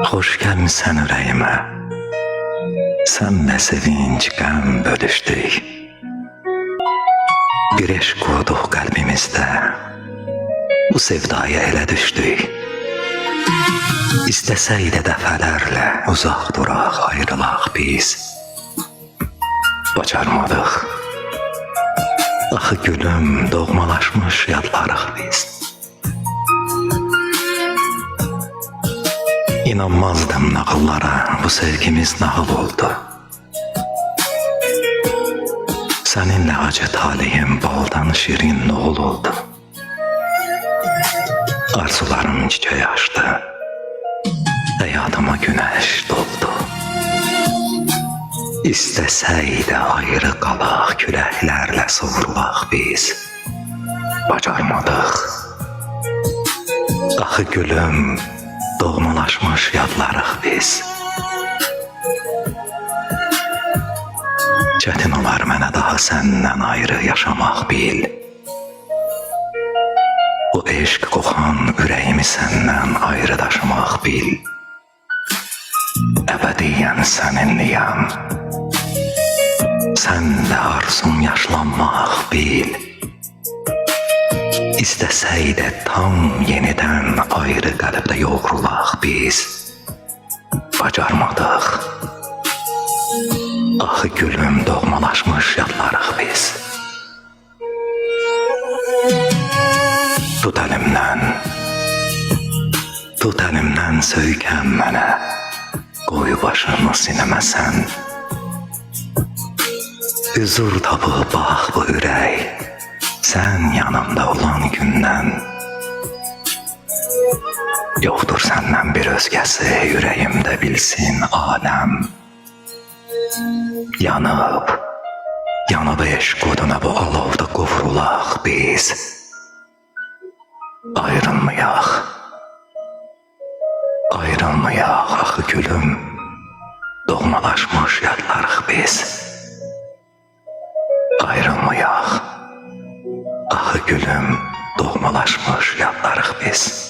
Xoş gəlmisən ürəyimə, sənlə sevinç, qəm bölüşdük. Bir eşq qurduq qəlbimizdə, bu sevdaya elə düşdük. İstəsək də dəfələrlə uzaq duraq, ayrılaq biz. Bacarmadıq. Axı gülüm, doğmalaşmış yadlarıq biz. İnanmazdım nağıllara, bu sevgimiz nağıl oldu. Səninlə acı talihim baldan şirin oğul oldu. Arzularım çiçək açdı, həyatıma günəş doldu. İstəsək də ayrı qalaq, küləklərlə sovrulaq biz. Bacarmadıq. Axı gülüm, doğmalaşmış yadlarıq biz. Çətin olar mənə daha səndən ayrı yaşamaq bil. Bu eşq qoxan ürəyimi səndən ayrı daşımaq bil. Əbədiyyən səninliyəm. Sənlə arzum yaşlanmaq bil. İstəsək də tam yenidən ayrı qəlbdə yoğrulaq biz. Bacarmadıq. Axı gülüm, doğmalaşmış yadlarıq biz. Tut əlimdən söykən mənə, qoy başını sinəmə sən. Hüzur tapıb bax bu ürək, sən yanımda olan gündən. Yoxdur səndən bir özgəsi, ürəyimdə bilsin aləm. Yanıb eşq oduna bu alovda qovrulaq biz. Ayrılmayaq, axı gülüm, doğmalaşmış yadlarıq biz. Ayrılmayaq, axı gülüm, doğmalaşmış yadlarıq biz.